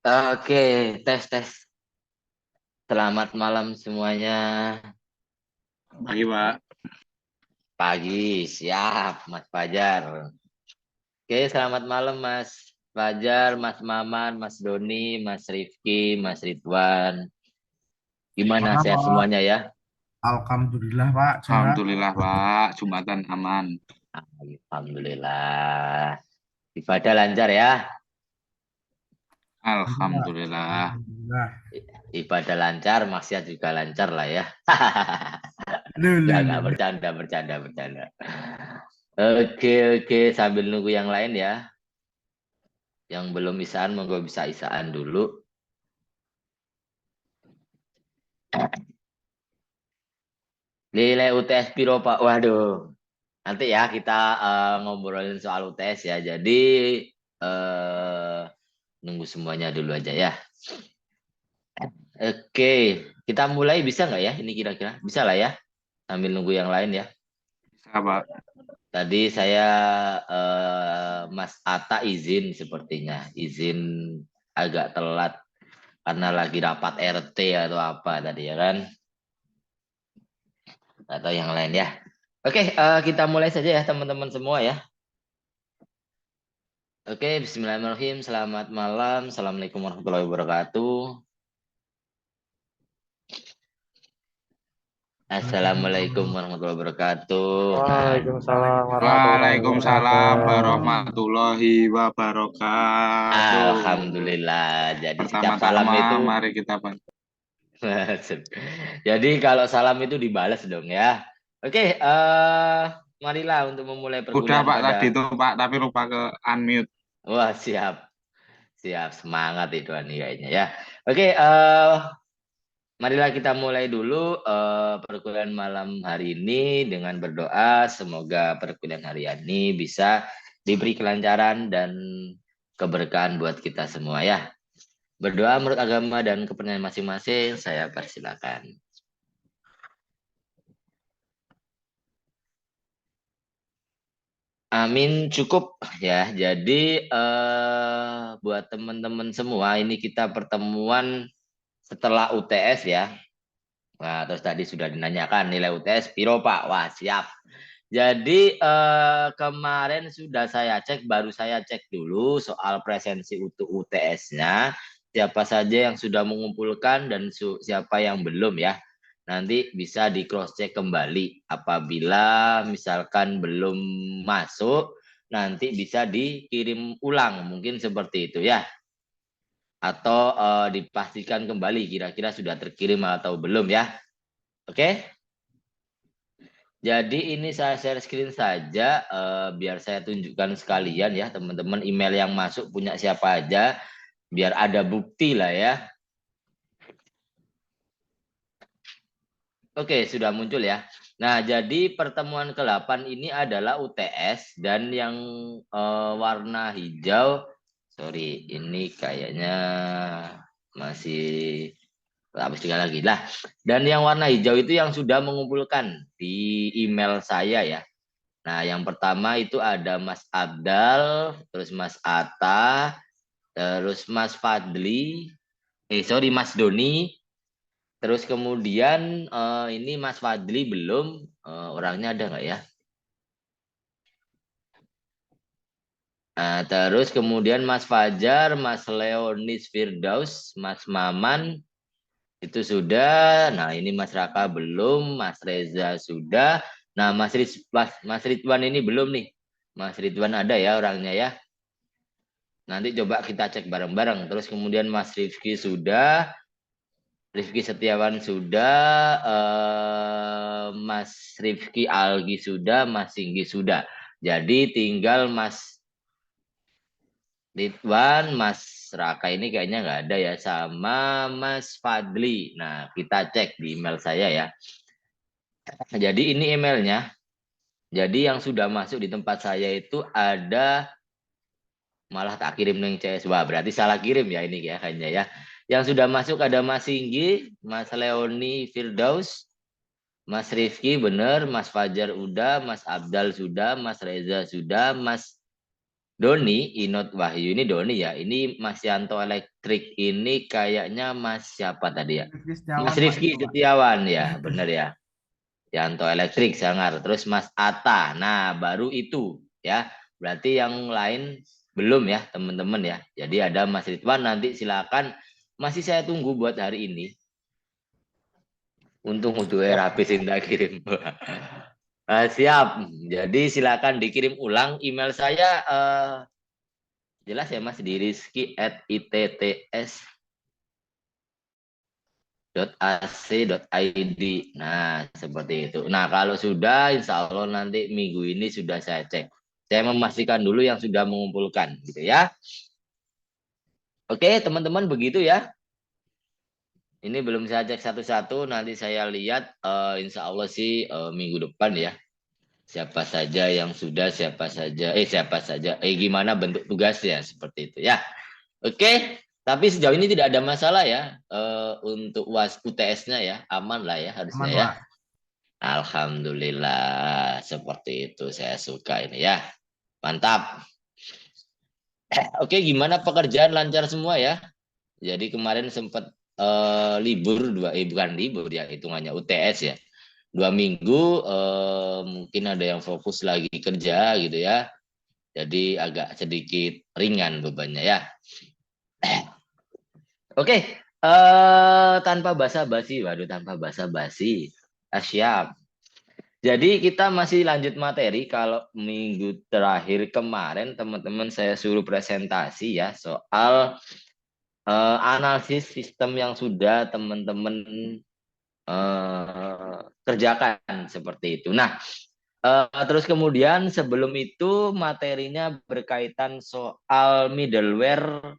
Oke, tes tes. Selamat malam semuanya. Pagi, Pak. Pagi, siap, Mas Fajar. Oke, selamat malam Mas Fajar, Mas Maman, Mas Doni, Mas Rifki, Mas Ridwan. Gimana Malam, sehat Pak. semuanya ya? Alhamdulillah, Pak. Sehat. Alhamdulillah, Pak. Jumatan aman. Alhamdulillah. Ibadah lancar ya. Iya, Pak. Alhamdulillah. Alhamdulillah. Ibadah lancar, maksiat juga lancar lah ya. Lu, lu, Nggak lu. bercanda, bercanda, bercanda. Oke, oke, sambil nunggu yang lain ya. Yang belum isaan, monggo bisa isaan dulu. Nilai UTS piro Pak? Waduh, nanti ya kita ngobrolin soal UTS ya. Jadi eh, nunggu semuanya dulu aja ya. Oke, kita mulai bisa nggak ya? Ini kira-kira bisa lah ya. Sambil nunggu yang lain ya. Bisa, Pak. Tadi saya Mas Ata izin sepertinya, izin agak telat karena lagi rapat RT atau apa tadi ya kan? Atau yang lain ya. Oke, kita mulai saja ya teman-teman semua ya. Oke, Bismillahirrahmanirrahim. Selamat malam. Assalamualaikum warahmatullahi wabarakatuh. Assalamualaikum warahmatullahi wabarakatuh. Nah, Waalaikumsalam warahmatullahi Waalaikumsalam wabarakatuh. warahmatullahi wabarakatuh. Alhamdulillah. Jadi setiap salam Pertama-tama, itu, mari kita bantu. jadi kalau salam itu dibalas dong ya. Oke, marilah untuk memulai Udah, perkuliahan Pak, tadi pada. tuh, Pak, tapi lupa ke unmute. Wah, siap, siap, semangat itu Ani kayaknya ya. Oke, marilah kita mulai dulu perkuliahan malam hari ini dengan berdoa. Semoga perkuliahan hari ini bisa diberi kelancaran dan keberkahan buat kita semua ya. Berdoa menurut agama dan kepercayaan masing-masing, saya persilakan. Amin, cukup ya. Jadi buat teman-teman semua, ini kita pertemuan setelah UTS ya. Nah, terus tadi sudah dinanyakan nilai UTS piro Pak? Wah, siap. Jadi kemarin sudah saya cek, baru saya cek dulu soal presensi untuk UTS-nya. Siapa saja yang sudah mengumpulkan dan siapa yang belum ya. Nanti bisa di cross check kembali. Apabila misalkan belum masuk, nanti bisa dikirim ulang. Mungkin seperti itu ya. Atau dipastikan kembali kira-kira sudah terkirim atau belum ya. Oke? Jadi ini saya share screen saja biar saya tunjukkan sekalian ya teman-teman email yang masuk punya siapa aja biar ada bukti lah ya. Oke, sudah muncul ya. Nah, jadi pertemuan ke-8 ini adalah UTS dan yang warna hijau, sorry, ini kayaknya masih habis tinggal lagi lah. Dan yang warna hijau itu yang sudah mengumpulkan di email saya ya. Nah, yang pertama itu ada Mas Abdal, terus Mas Atta, terus Mas Fadli, sorry Mas Doni, terus kemudian ini Mas Fadli belum, orangnya ada nggak ya? Nah, terus kemudian Mas Fajar, Mas Leonis Firdaus, Mas Maman, itu sudah. Nah, ini Mas Raka belum, Mas Reza sudah. Nah, Mas Ridwan ini belum nih. Mas Ridwan ada ya orangnya ya. Nanti coba kita cek bareng-bareng. Terus kemudian Mas Rifki sudah, Rifki Setiawan sudah, Mas Rifki Algi sudah, Mas Singgi sudah. Jadi tinggal Mas Ridwan, Mas Raka ini kayaknya nggak ada ya, sama Mas Fadli. Nah, kita cek di email saya ya. Jadi ini emailnya. Jadi yang sudah masuk di tempat saya itu ada, malah tak kirim neng CS. Wah, berarti salah kirim ya ini ya kayaknya ya. Yang sudah masuk ada Mas Singgi, Mas Leoni Firdaus, Mas Rifki bener, Mas Fajar udah, Mas Abdal sudah, Mas Reza sudah, Mas Doni, Inot Wahyu ini Doni ya. Ini Mas Yanto Elektrik ini kayaknya Mas siapa tadi ya? Rifki Mas Setiawan Pak Rifki itu Pak. Setiawan ya, bener ya. Yanto Elektrik sangar. Terus Mas Ata. Nah, baru itu ya. Berarti yang lain belum ya, teman-teman ya. Jadi ada Mas Ridwan, nanti silakan. Masih saya tunggu buat hari ini. Untung udah habis tak kirim. Siap. Jadi silakan dikirim ulang email saya jelas ya Mas di rizky@itts.ac.id. Nah, seperti itu. Nah, kalau sudah insya Allah nanti minggu ini sudah saya cek. Saya memastikan dulu yang sudah mengumpulkan gitu ya. Oke, teman-teman begitu ya. Ini belum saya cek satu-satu, nanti saya lihat insya Allah sih minggu depan ya. Siapa saja yang sudah, siapa saja, gimana bentuk tugasnya seperti itu ya. Oke, tapi sejauh ini tidak ada masalah ya untuk UTS-nya ya, aman lah ya harusnya Aman ya. Pak. Alhamdulillah, seperti itu saya suka ini ya. Mantap. Oke, gimana pekerjaan lancar semua ya? Jadi kemarin sempat libur bukan libur ya, hitungannya UTS ya. 2 minggu mungkin ada yang fokus lagi kerja gitu ya. Jadi agak sedikit ringan bebannya ya. Oke, tanpa basa-basi, waduh tanpa basa-basi. Siap. Jadi kita masih lanjut materi. Kalau minggu terakhir kemarin teman-teman saya suruh presentasi ya soal analisis sistem yang sudah teman-teman kerjakan seperti itu. Nah, terus kemudian sebelum itu materinya berkaitan soal middleware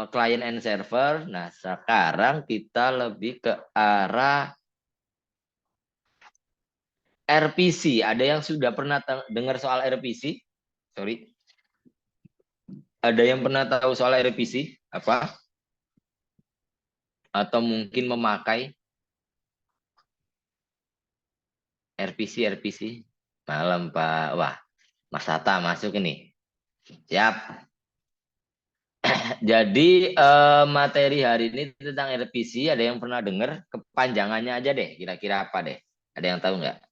client and server. Nah, sekarang kita lebih ke arah RPC. Ada yang sudah pernah dengar soal RPC? Sorry. Ada yang pernah tahu soal RPC? Apa? Atau mungkin memakai RPC? Malam, Pak. Wah, Mas Tata masuk ini. Siap. Jadi materi hari ini tentang RPC. Ada yang pernah dengar? Kepanjangannya aja deh. Kira-kira apa deh? Ada yang tahu nggak?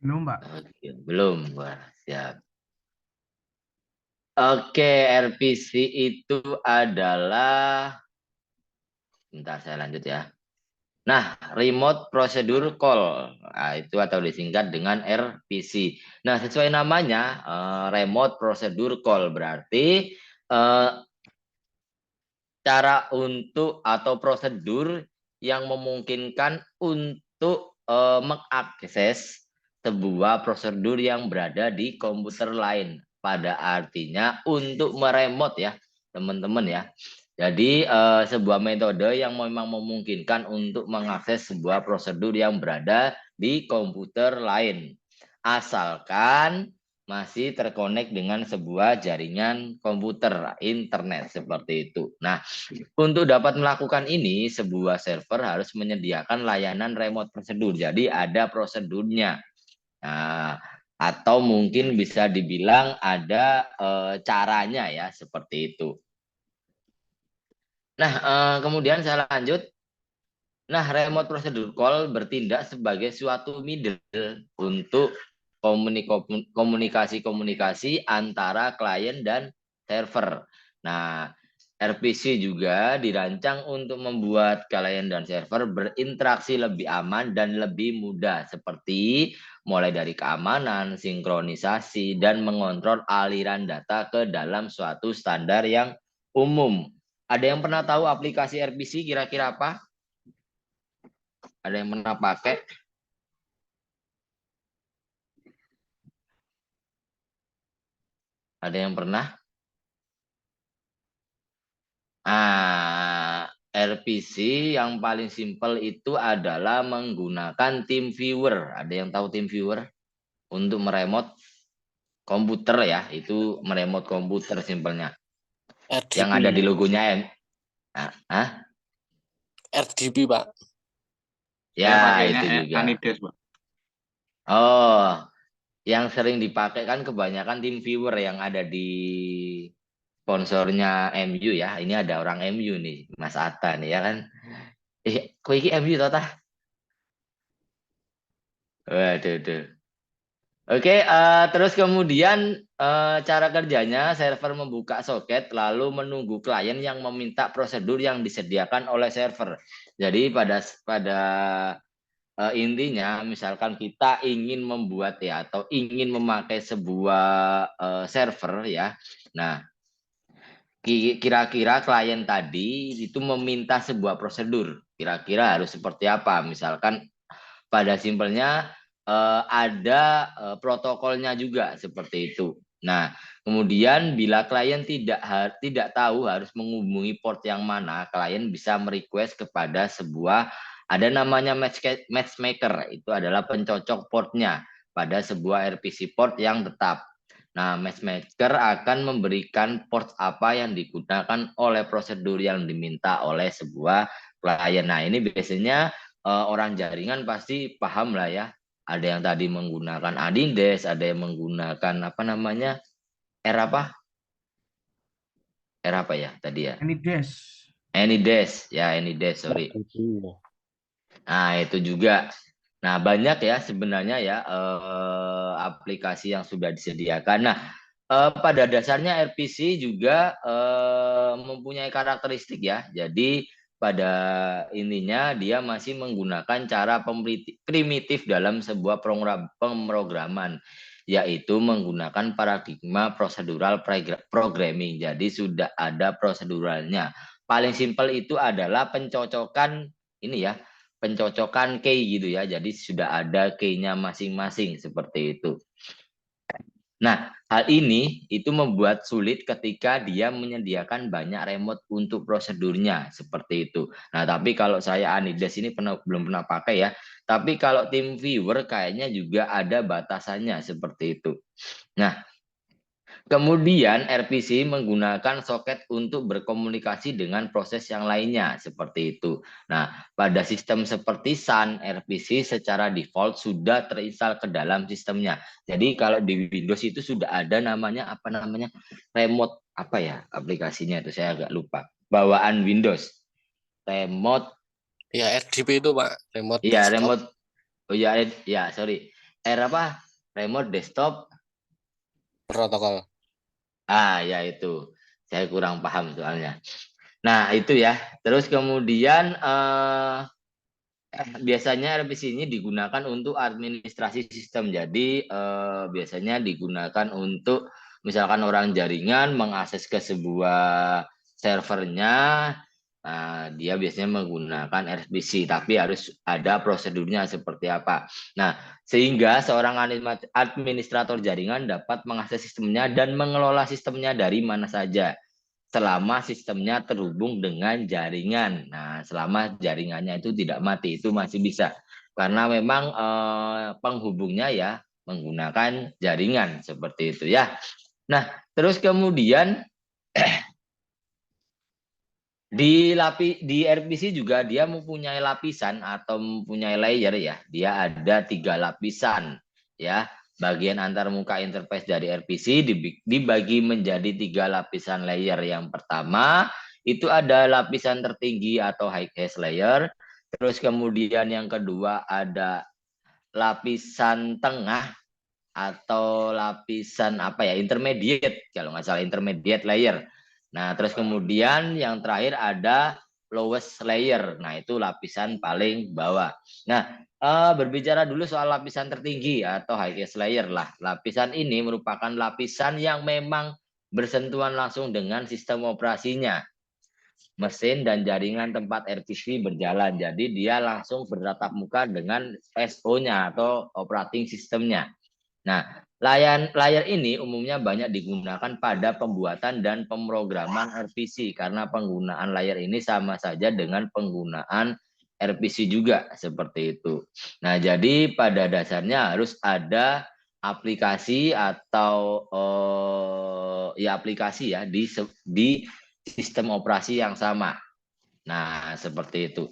Belum Pak. Oke, belum. Wah, siap. Oke, RPC itu adalah, bentar saya lanjut ya. Nah, remote procedure call, nah, itu atau disingkat dengan RPC. Nah, sesuai namanya, remote procedure call berarti cara untuk atau prosedur yang memungkinkan untuk mengakses sebuah prosedur yang berada di komputer lain. Pada artinya untuk meremote ya, teman-teman ya. Jadi sebuah metode yang memang memungkinkan untuk mengakses sebuah prosedur yang berada di komputer lain. Asalkan masih terkonek dengan sebuah jaringan komputer internet seperti itu. Nah, untuk dapat melakukan ini, sebuah server harus menyediakan layanan remote prosedur. Jadi ada prosedurnya. Nah, atau mungkin bisa dibilang ada caranya ya seperti itu. Nah, kemudian saya lanjut. Nah, remote procedure call bertindak sebagai suatu middle untuk komunikasi-komunikasi antara klien dan server. Nah, RPC juga dirancang untuk membuat klien dan server berinteraksi lebih aman dan lebih mudah, seperti mulai dari keamanan, sinkronisasi, dan mengontrol aliran data ke dalam suatu standar yang umum. Ada yang pernah tahu aplikasi RPC kira-kira apa? Ada yang pernah pakai? Ada yang pernah? RPC yang paling simpel itu adalah menggunakan TeamViewer. Ada yang tahu TeamViewer? Untuk meremote komputer ya, itu meremote komputer simpelnya. Yang RDP. ada di logonya RDP, Pak. Saya Ya, pakainya itu juga. Anides, Pak. Oh, yang sering dipakai kan kebanyakan tim viewer yang ada di sponsornya MU ya. Ini ada orang MU nih, Mas Atta nih ya kan. Kok ini MU toh tah? Waduh. Oke, terus kemudian cara kerjanya server membuka soket lalu menunggu klien yang meminta prosedur yang disediakan oleh server. Jadi pada intinya misalkan kita ingin membuat ya atau ingin memakai sebuah server ya. Nah, kira-kira klien tadi itu meminta sebuah prosedur. Kira-kira harus seperti apa? Misalkan pada simpelnya ada protokolnya juga seperti itu. Nah, kemudian bila klien tidak tahu harus menghubungi port yang mana, klien bisa merequest kepada sebuah ada namanya matchmaker, itu adalah pencocok portnya pada sebuah RPC port yang tetap. Nah, matchmaker akan memberikan port apa yang digunakan oleh prosedur yang diminta oleh sebuah klien. Nah, ini biasanya orang jaringan pasti paham lah ya. Ada yang tadi menggunakan Adidas, ada yang menggunakan apa namanya? R apa? R apa ya tadi ya? Anides. Anydesk, ya Anydesk, sorry. Nah, itu juga. Nah, banyak ya sebenarnya ya aplikasi yang sudah disediakan. Nah, pada dasarnya RPC juga mempunyai karakteristik ya. Jadi pada intinya dia masih menggunakan cara primitif dalam sebuah pemrograman, yaitu menggunakan paradigma procedural programming. Jadi sudah ada proseduralnya. Paling simpel itu adalah pencocokan ini ya, pencocokan key gitu ya. Jadi sudah ada key-nya masing-masing seperti itu. Nah, hal ini itu membuat sulit ketika dia menyediakan banyak remote untuk prosedurnya seperti itu. Nah, tapi kalau saya Anidas ini belum pernah pakai ya. Tapi kalau tim viewer kayaknya juga ada batasannya seperti itu. Nah, kemudian RPC menggunakan soket untuk berkomunikasi dengan proses yang lainnya seperti itu. Nah, pada sistem seperti Sun, RPC secara default sudah terinstall ke dalam sistemnya. Jadi kalau di Windows itu sudah ada namanya apa namanya remote apa ya aplikasinya itu saya agak lupa. Bawaan Windows. Remote. Ya, RDP itu Pak, remote Iya, desktop. remote. Oh ya, sorry. Apa? Remote desktop Protokol. ya itu. Saya kurang paham soalnya. Nah, itu ya. Terus kemudian biasanya RPC ini digunakan untuk administrasi sistem. Jadi biasanya digunakan untuk misalkan orang jaringan mengakses ke sebuah servernya, dia biasanya menggunakan RPC, tapi harus ada prosedurnya seperti apa. Nah, sehingga seorang administrator jaringan dapat mengakses sistemnya dan mengelola sistemnya dari mana saja selama sistemnya terhubung dengan jaringan. Nah, selama jaringannya itu tidak mati, itu masih bisa. Karena memang penghubungnya ya menggunakan jaringan seperti itu ya. Nah, terus kemudian di RPC juga dia mempunyai lapisan atau mempunyai layer ya. Dia ada 3 lapisan ya. Bagian antar muka interface dari RPC dibagi menjadi 3 lapisan layer. Yang pertama itu ada lapisan tertinggi atau high hash layer. Terus kemudian yang kedua ada lapisan tengah atau lapisan apa ya, intermediate, kalau nggak salah intermediate layer. Nah, terus kemudian yang terakhir ada lowest layer. Nah, itu lapisan paling bawah. Nah, berbicara dulu soal lapisan tertinggi atau highest layer lah. Lapisan ini merupakan lapisan yang memang bersentuhan langsung dengan sistem operasinya, mesin dan jaringan tempat RPC berjalan. Jadi dia langsung bertatap muka dengan SO-nya atau operating sistemnya. Nah, layar ini umumnya banyak digunakan pada pembuatan dan pemrograman RPC karena penggunaan layar ini sama saja dengan penggunaan RPC juga seperti itu. Nah, jadi pada dasarnya harus ada aplikasi atau ya aplikasi ya di sistem operasi yang sama. Nah, seperti itu.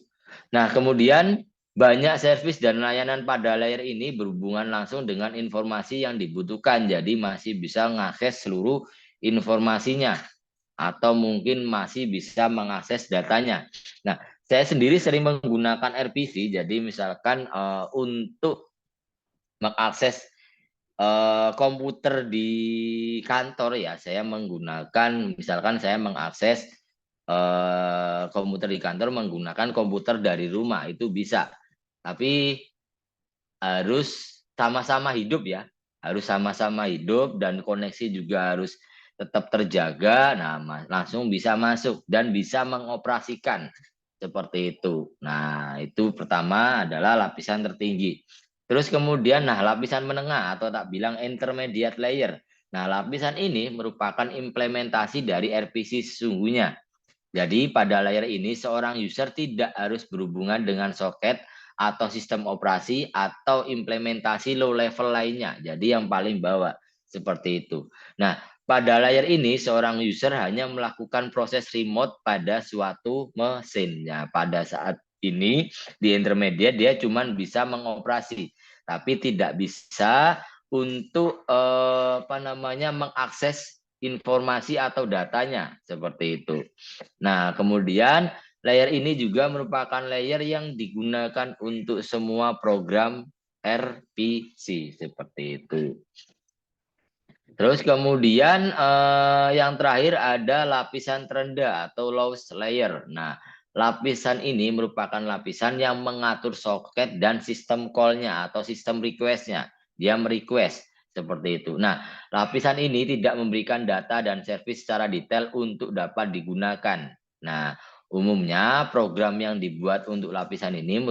Nah, kemudian Banyak servis dan layanan pada layer ini berhubungan langsung dengan informasi yang dibutuhkan. Jadi masih bisa mengakses seluruh informasinya atau mungkin masih bisa mengakses datanya. Nah, saya sendiri sering menggunakan RPC. Jadi misalkan untuk mengakses komputer di kantor ya, saya menggunakan, misalkan saya mengakses komputer di kantor menggunakan komputer dari rumah, itu bisa. Tapi harus sama-sama hidup ya, harus sama-sama hidup dan koneksi juga harus tetap terjaga. Nah, langsung bisa masuk dan bisa mengoperasikan seperti itu. Nah, itu pertama adalah lapisan tertinggi. Terus kemudian, nah lapisan menengah atau tak bilang intermediate layer. Nah, lapisan ini merupakan implementasi dari RPC sesungguhnya. Jadi pada layer ini seorang user tidak harus berhubungan dengan soket atau sistem operasi atau implementasi low level lainnya. Jadi yang paling bawah seperti itu. Nah, pada layer ini seorang user hanya melakukan proses remote pada suatu mesinnya. Pada saat ini di intermediate dia cuma bisa mengoperasi, tapi tidak bisa untuk mengakses informasi atau datanya seperti itu. Nah, kemudian layer ini juga merupakan layer yang digunakan untuk semua program RPC seperti itu. Terus kemudian yang terakhir ada lapisan terendah atau lowest layer. Nah, lapisan ini merupakan lapisan yang mengatur soket dan sistem call-nya atau sistem request-nya. Dia merequest seperti itu. Nah, lapisan ini tidak memberikan data dan servis secara detail untuk dapat digunakan. Nah, umumnya program yang dibuat untuk lapisan ini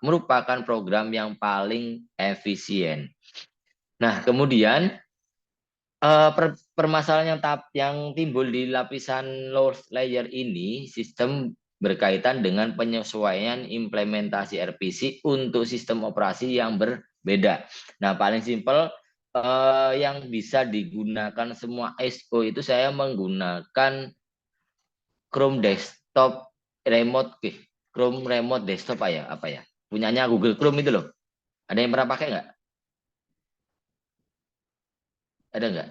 merupakan program yang paling efisien. Nah, kemudian permasalahan yang timbul di lapisan low layer ini, sistem berkaitan dengan penyesuaian implementasi RPC untuk sistem operasi yang berbeda. Nah, paling simpel yang bisa digunakan semua ISO itu saya menggunakan Chrome Desktop Remote, Chrome Remote Desktop apa ya? Punyanya Google Chrome itu loh. Ada yang pernah pakai nggak? Ada nggak?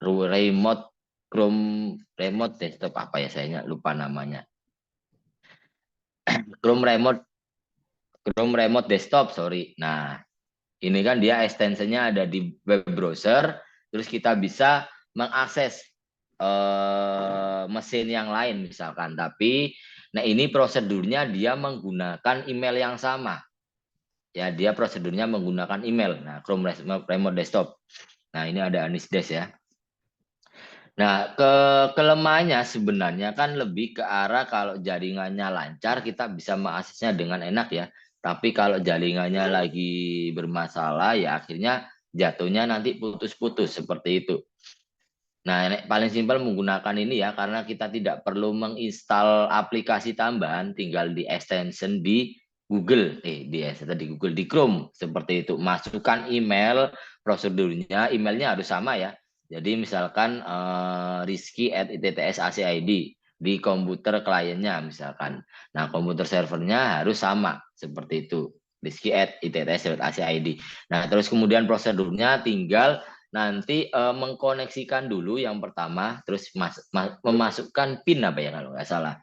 Remote Chrome Remote Desktop apa ya, saya lupa namanya. Chrome Remote Desktop, sorry. Nah, ini kan dia extensionnya ada di web browser, terus kita bisa mengakses mesin yang lain misalkan. Tapi, nah ini prosedurnya dia menggunakan email yang sama. Ya, dia prosedurnya menggunakan email. Nah, Chrome Remote Desktop. Nah, ini ada Anisdes ya. Nah, kelemahannya sebenarnya kan lebih ke arah kalau jaringannya lancar kita bisa mengaksesnya dengan enak ya. Tapi kalau jaringannya lagi bermasalah ya akhirnya jatuhnya nanti putus-putus seperti itu. Nah, ini paling simpel menggunakan ini ya, karena kita tidak perlu menginstal aplikasi tambahan, tinggal di extension di Google, di Chrome seperti itu. Masukkan email, prosedurnya, emailnya harus sama ya. Jadi misalkan rizky@ittsaCID di komputer kliennya misalkan. Nah, komputer servernya harus sama seperti itu. rizky@itts.acid. Nah, terus kemudian prosedurnya tinggal nanti mengkoneksikan dulu yang pertama, terus memasukkan PIN apa ya kalau nggak salah.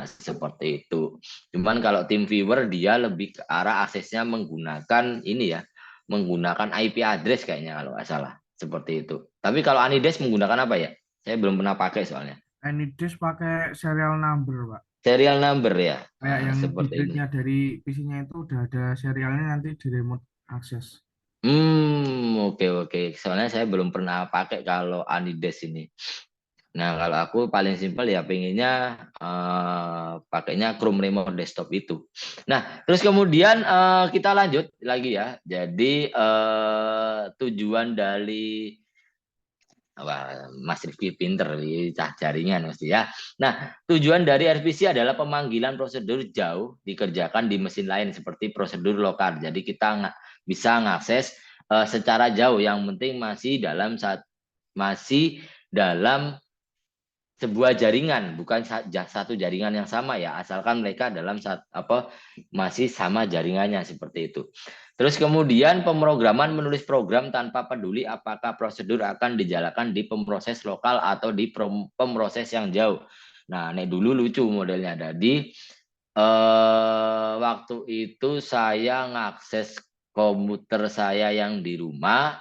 Seperti itu. Cuman kalau TeamViewer dia lebih ke arah aksesnya menggunakan ini ya, menggunakan IP address kayaknya kalau nggak salah. Seperti itu. Tapi kalau Anides menggunakan apa ya? Saya belum pernah pakai soalnya. Anydesk pakai serial number, Pak. Serial number ya. Kayak yang Seperti ini. digitnya dari PC-nya itu udah ada serialnya nanti di remote access. Oke. Soalnya saya belum pernah pakai kalau Anides ini. Nah, kalau aku paling simpel ya pengennya pakainya Chrome Remote Desktop itu. Nah, terus kemudian kita lanjut lagi ya. Jadi tujuan dari Mas Rifki pinter di jaringan mesti ya. Nah, tujuan dari RPC adalah pemanggilan prosedur jauh dikerjakan di mesin lain seperti prosedur lokal. Jadi kita bisa mengakses secara jauh. Yang penting masih dalam sebuah jaringan, bukan satu jaringan yang sama ya, asalkan mereka dalam masih sama jaringannya seperti itu. Terus kemudian pemrograman menulis program tanpa peduli apakah prosedur akan dijalankan di pemroses lokal atau di pemroses yang jauh. Nah, nek dulu lucu modelnya. Jadi waktu itu saya ngakses komputer saya yang di rumah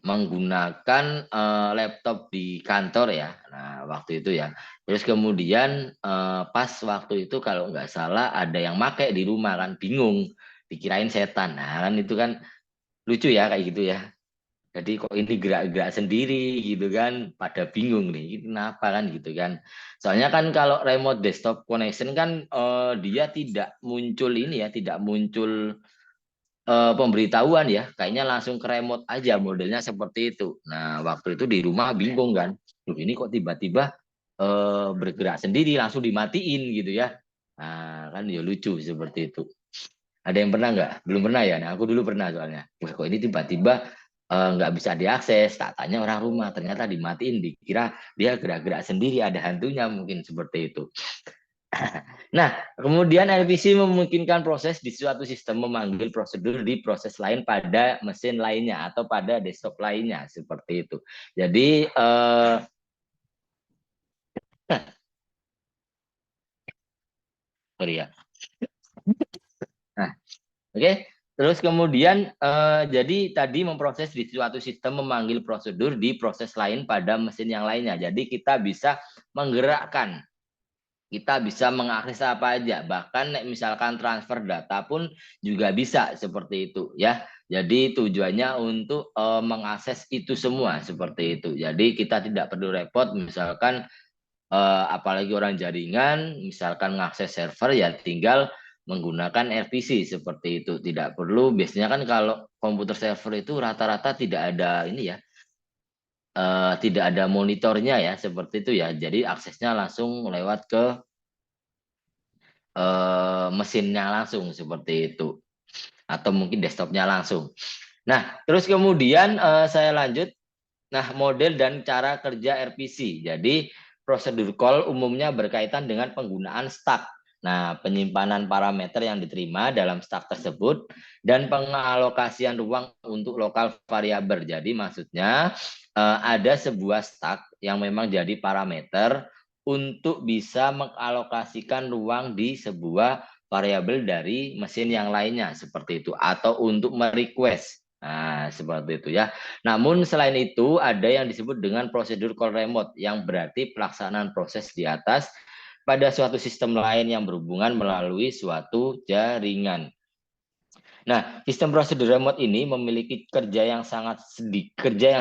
menggunakan laptop di kantor ya. Nah, waktu itu ya. Terus kemudian pas waktu itu kalau nggak salah ada yang make di rumah kan, bingung, dikirain setan. Nah, kan itu kan lucu ya kayak gitu ya. Jadi kok ini gerak-gerak sendiri gitu kan, pada bingung nih, ini kenapa kan gitu kan. Soalnya kan kalau remote desktop connection kan dia tidak muncul ini ya, tidak muncul pemberitahuan ya, kayaknya langsung ke remote aja modelnya seperti itu. Nah, waktu itu di rumah bingung kan, loh ini kok tiba-tiba bergerak sendiri langsung dimatiin gitu ya. Nah, kan ya lucu seperti itu. Ada yang pernah nggak? Belum pernah ya? Nah, aku dulu pernah soalnya. Wah, kok ini tiba-tiba nggak bisa diakses, tak tanya orang rumah, ternyata dimatiin, dikira dia gerak-gerak sendiri, ada hantunya mungkin seperti itu. Nah, kemudian RPC memungkinkan proses di suatu sistem memanggil prosedur di proses lain pada mesin lainnya atau pada desktop lainnya seperti itu. Jadi sorry ya. Nah, oke. Terus kemudian jadi tadi memproses di suatu sistem memanggil prosedur di proses lain pada mesin yang lainnya. Jadi kita bisa menggerakkan, kita bisa mengakses apa aja, bahkan misalkan transfer data pun juga bisa seperti itu ya. Jadi tujuannya untuk mengakses itu semua seperti itu. Jadi kita tidak perlu repot, misalkan apalagi orang jaringan, misalkan mengakses server ya tinggal menggunakan RPC seperti itu. Tidak perlu, biasanya kan kalau komputer server itu rata-rata tidak ada ini ya, tidak ada monitornya ya seperti itu ya. Jadi aksesnya langsung lewat ke mesinnya langsung seperti itu, atau mungkin desktopnya langsung. Nah, terus kemudian saya lanjut. Nah, model dan cara kerja RPC. Jadi prosedur call umumnya berkaitan dengan penggunaan stack. Nah, penyimpanan parameter yang diterima dalam stack tersebut dan pengalokasian ruang untuk lokal variabel. Jadi maksudnya ada sebuah stack yang memang jadi parameter untuk bisa mengalokasikan ruang di sebuah variabel dari mesin yang lainnya seperti itu, atau untuk merequest. Nah, seperti itu ya. Namun selain itu ada yang disebut dengan prosedur call remote yang berarti pelaksanaan proses di atas pada suatu sistem lain yang berhubungan melalui suatu jaringan. Nah, sistem prosedur remote ini memiliki kerja yang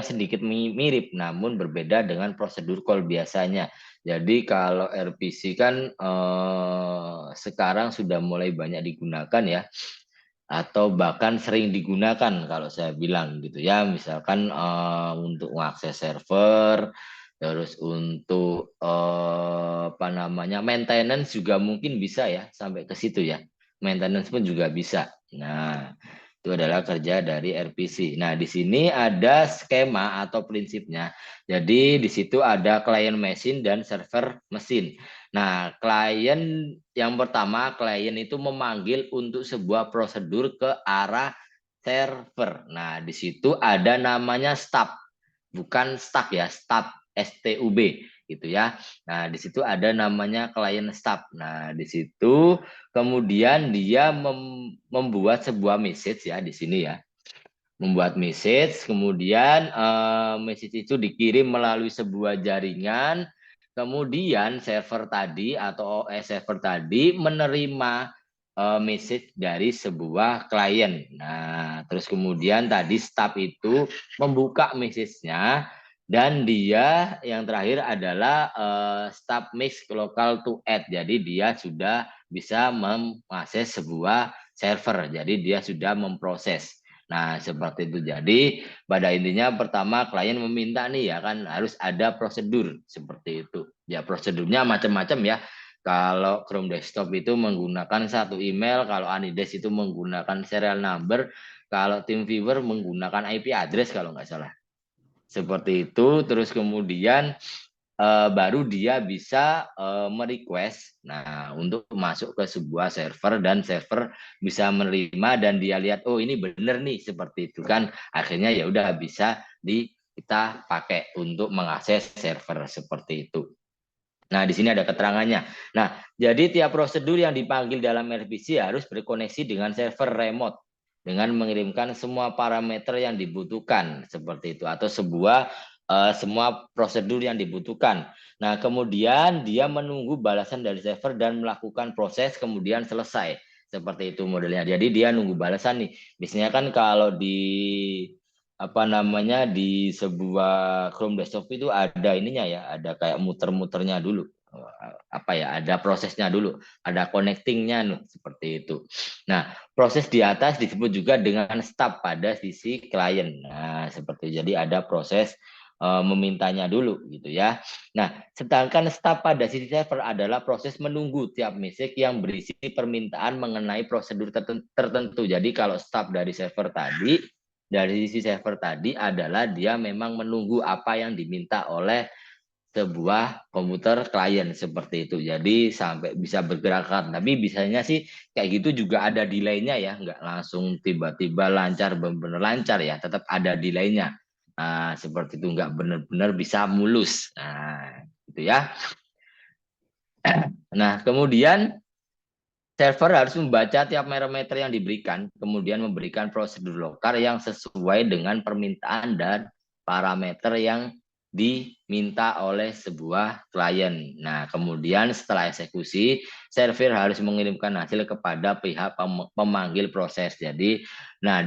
sedikit mirip namun berbeda dengan prosedur call biasanya. Jadi kalau RPC kan sekarang sudah mulai banyak digunakan ya, atau bahkan sering digunakan kalau saya bilang gitu ya, misalkan untuk mengakses server, terus untuk apa namanya maintenance juga mungkin bisa ya, sampai ke situ ya, maintenance pun juga bisa. Nah, itu adalah kerja dari RPC. Nah, di sini ada skema atau prinsipnya. Jadi di situ ada client mesin dan server mesin. Nah, klien yang pertama, klien itu memanggil untuk sebuah prosedur ke arah server. Nah, di situ ada namanya stub, bukan stuck ya, stub, STUB gitu ya. Nah, di situ ada namanya client stub. Nah, di situ kemudian dia membuat sebuah message ya di sini ya. Membuat message, kemudian message itu dikirim melalui sebuah jaringan. Kemudian server tadi atau OS server tadi menerima message dari sebuah klien. Nah, terus kemudian tadi stub itu membuka message-nya, dan dia yang terakhir adalah stub mix local to add. Jadi dia sudah bisa mengakses sebuah server. Jadi dia sudah memproses. Nah, seperti itu. Jadi pada intinya pertama klien meminta nih ya kan, harus ada prosedur seperti itu. Ya prosedurnya macam-macam ya. Kalau Chrome Desktop itu menggunakan satu email, kalau Anides itu menggunakan serial number, kalau TeamViewer menggunakan IP address kalau nggak salah. Seperti itu. Terus kemudian baru dia bisa merequest untuk masuk ke sebuah server dan server bisa menerima dan dia lihat oh ini benar nih seperti itu kan, akhirnya ya udah bisa kita pakai untuk mengakses server seperti itu. Nah, di sini ada keterangannya. Nah, jadi tiap prosedur yang dipanggil dalam RPC harus berkoneksi dengan server remote dengan mengirimkan semua parameter yang dibutuhkan seperti itu atau semua prosedur yang dibutuhkan. Nah, kemudian dia menunggu balasan dari server dan melakukan proses kemudian selesai. Seperti itu modelnya. Jadi dia nunggu balasan nih. Biasanya kan kalau di di sebuah Chrome desktop itu ada ininya ya, ada kayak muter-muternya dulu. Ada prosesnya dulu, ada connectingnya seperti itu. Nah, proses di atas disebut juga dengan stub pada sisi klien. Nah, seperti jadi ada proses memintanya dulu gitu ya. Nah, sedangkan stub pada sisi server adalah proses menunggu tiap message yang berisi permintaan mengenai prosedur tertentu. Jadi kalau stub dari server tadi, dari sisi server tadi adalah dia memang menunggu apa yang diminta oleh sebuah komputer klien seperti itu. Jadi sampai bisa bergerakkan. Tapi bisanya sih kayak gitu juga ada delay-nya ya, nggak langsung tiba-tiba lancar benar-benar lancar ya, tetap ada delay-nya. Nah, seperti itu nggak benar-benar bisa mulus. Nah, gitu ya. Nah, kemudian server harus membaca tiap parameter yang diberikan, kemudian memberikan prosedur lokal yang sesuai dengan permintaan dan parameter yang diminta oleh sebuah klien. Nah, kemudian setelah eksekusi, server harus mengirimkan hasil kepada pihak pemanggil proses. Jadi, nah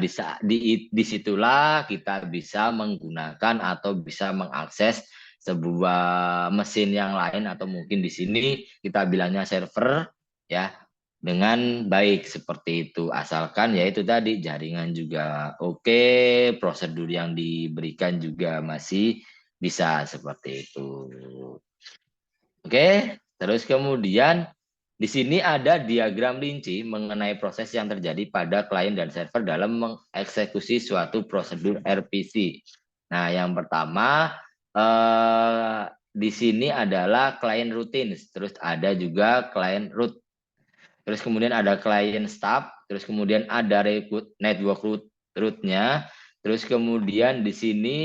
disitulah kita bisa menggunakan atau bisa mengakses sebuah mesin yang lain atau mungkin di sini kita bilangnya server ya dengan baik seperti itu, asalkan ya itu tadi jaringan juga oke, prosedur yang diberikan juga masih bisa seperti itu. Oke, terus kemudian di sini ada diagram rinci mengenai proses yang terjadi pada klien dan server dalam mengeksekusi suatu prosedur RPC. Nah, yang pertama di sini adalah klien rutin, terus ada juga klien root. Terus kemudian ada client stub, terus kemudian ada network root-nya, terus kemudian di sini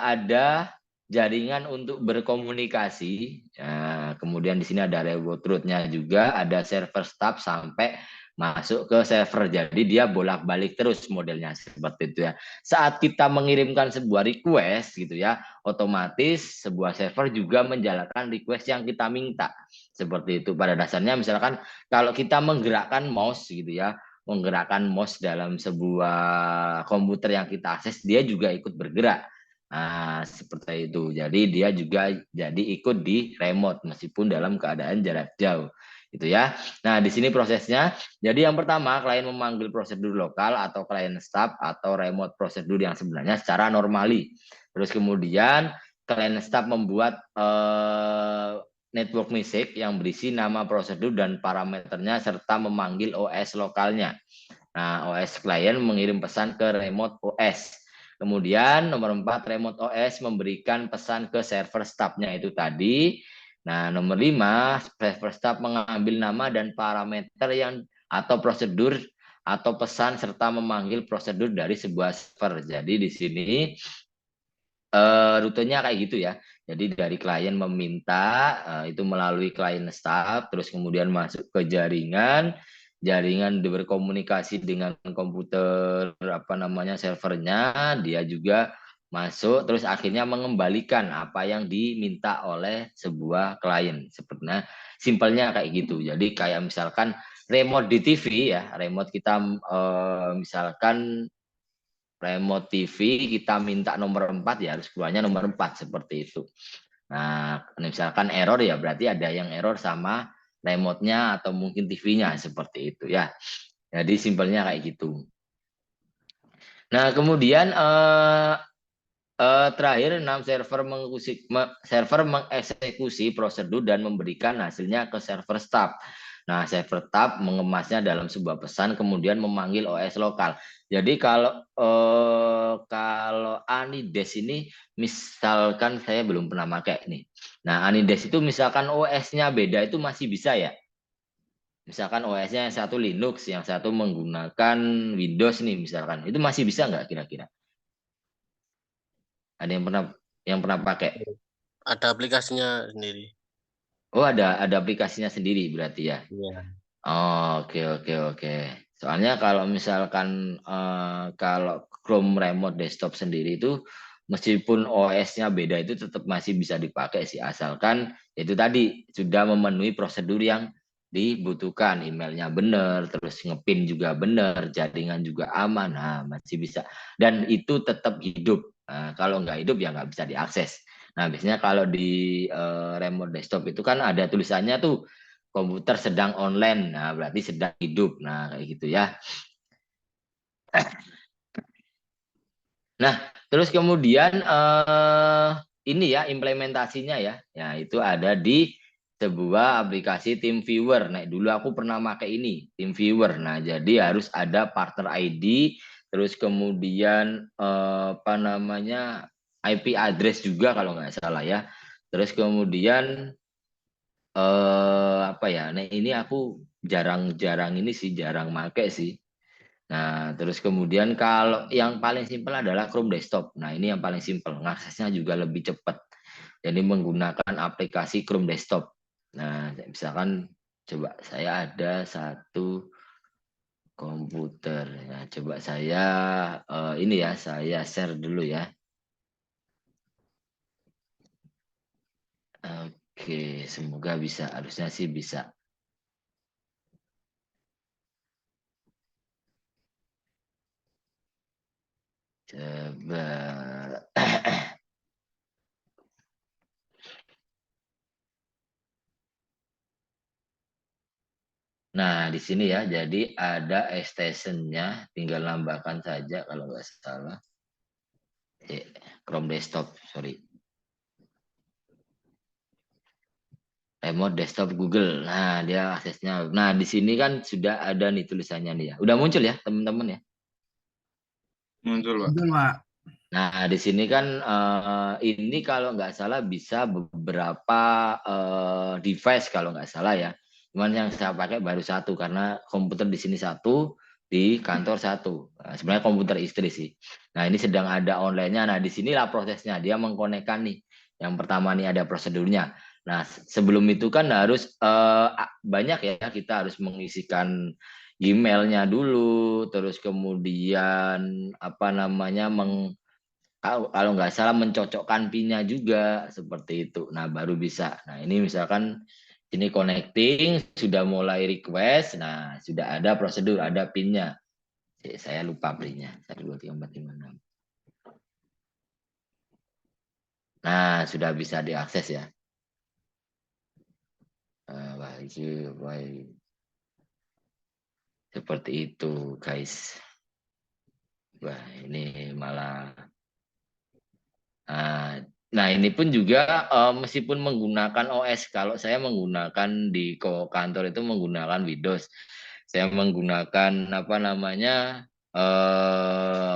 ada jaringan untuk berkomunikasi. Nah, kemudian di sini ada network root-nya juga, ada server stub sampai masuk ke server. Jadi dia bolak-balik terus modelnya seperti itu ya. Saat kita mengirimkan sebuah request gitu ya, otomatis sebuah server juga menjalankan request yang kita minta. Seperti itu pada dasarnya, misalkan kalau kita menggerakkan mouse gitu ya, menggerakkan mouse dalam sebuah komputer yang kita akses, dia juga ikut bergerak. Nah, seperti itu. Jadi dia juga jadi ikut di remote meskipun dalam keadaan jarak jauh. Gitu ya. Nah, di sini prosesnya. Jadi yang pertama, klien memanggil prosedur lokal atau klien stub atau remote prosedur yang sebenarnya secara normali. Terus kemudian klien stub membuat network message yang berisi nama prosedur dan parameternya serta memanggil OS lokalnya. Nah, OS klien mengirim pesan ke remote OS. Kemudian nomor 4, remote OS memberikan pesan ke server stub-nya itu tadi. Nah, nomor 5, server stub mengambil nama dan parameter yang atau prosedur atau pesan serta memanggil prosedur dari sebuah server. Jadi di sini rutenya kayak gitu ya. Jadi dari klien meminta itu melalui klien stub, terus kemudian masuk ke jaringan, jaringan berkomunikasi dengan komputer servernya, dia juga masuk, terus akhirnya mengembalikan apa yang diminta oleh sebuah klien. Sepertinya simpelnya kayak gitu. Jadi kayak misalkan remote di TV ya, remote kita misalkan remote TV kita minta nomor 4 ya harus keluarnya nomor 4 seperti itu. Nah, misalkan error ya berarti ada yang error sama remote-nya atau mungkin TV-nya seperti itu ya. Jadi simpelnya kayak gitu. Nah, kemudian terakhir 6 server mengeksekusi prosedur dan memberikan hasilnya ke server stub. Nah, server tab mengemasnya dalam sebuah pesan kemudian memanggil OS lokal. Jadi kalau Anides ini misalkan saya belum pernah pakai nih. Nah, Anides itu misalkan OS-nya beda itu masih bisa ya. Misalkan OS-nya yang satu Linux, yang satu menggunakan Windows nih misalkan. Itu masih bisa nggak kira-kira? Ada yang pernah pakai? Ada aplikasinya sendiri. Oh, ada aplikasinya sendiri berarti ya. Iya. Oh, oke oke oke. Soalnya kalau misalkan kalau Chrome Remote Desktop sendiri itu meskipun OS-nya beda itu tetap masih bisa dipakai sih asalkan itu tadi sudah memenuhi prosedur yang dibutuhkan, emailnya benar, terus ngepin juga benar, jaringan juga aman, nah masih bisa. Dan itu tetap hidup. Nah, kalau nggak hidup ya nggak bisa diakses. Nah biasanya kalau di remote desktop itu kan ada tulisannya tuh komputer sedang online, nah berarti sedang hidup, nah kayak gitu ya. Nah, terus kemudian ini ya implementasinya ya itu ada di sebuah aplikasi TeamViewer. Nah, dulu aku pernah pakai ini TeamViewer. Nah, jadi harus ada partner ID, terus kemudian apa namanya IP address juga kalau nggak salah ya. Terus kemudian apa ya? Nah, ini aku jarang-jarang ini sih jarang make sih. Nah, terus kemudian kalau yang paling simpel adalah Chrome Desktop. Nah, ini yang paling simpel, aksesnya juga lebih cepat. Jadi menggunakan aplikasi Chrome Desktop. Nah, misalkan coba saya ada satu komputer. Nah, coba saya ini ya, saya share dulu ya. Oke, semoga bisa. Harusnya sih bisa. Coba. Nah, di sini ya, jadi ada extension-nya, tinggal nambahkan saja kalau nggak salah. Chrome Desktop, sorry. Remote Desktop Google. Nah, dia aksesnya. Nah, di sini kan sudah ada nih tulisannya nih ya. Udah muncul ya, teman-teman ya. Muncul, Pak. Betul, Pak. Nah, di sini kan ini kalau nggak salah bisa beberapa device kalau nggak salah ya. Cuman yang saya pakai baru satu karena komputer di sini satu, di kantor satu. Nah, sebenarnya komputer istri sih. Nah, ini sedang ada online-nya. Nah, di sinilah prosesnya. Dia mengkonekkan nih. Yang pertama nih ada prosedurnya. Nah, sebelum itu kan harus banyak ya kita harus mengisikan emailnya dulu, terus kemudian apa namanya kalau nggak salah mencocokkan PIN-nya juga seperti itu. Nah, baru bisa. Nah, ini misalkan ini connecting sudah mulai request. Nah, sudah ada prosedur, ada PIN-nya. Saya lupa PIN-nya. 1 2 3 4 5 6. Nah, sudah bisa diakses ya. Baik. Seperti itu, guys. Wah, ini malah nah, ini pun juga meskipun menggunakan OS, kalau saya menggunakan di kantor itu menggunakan Windows, saya menggunakan apa namanya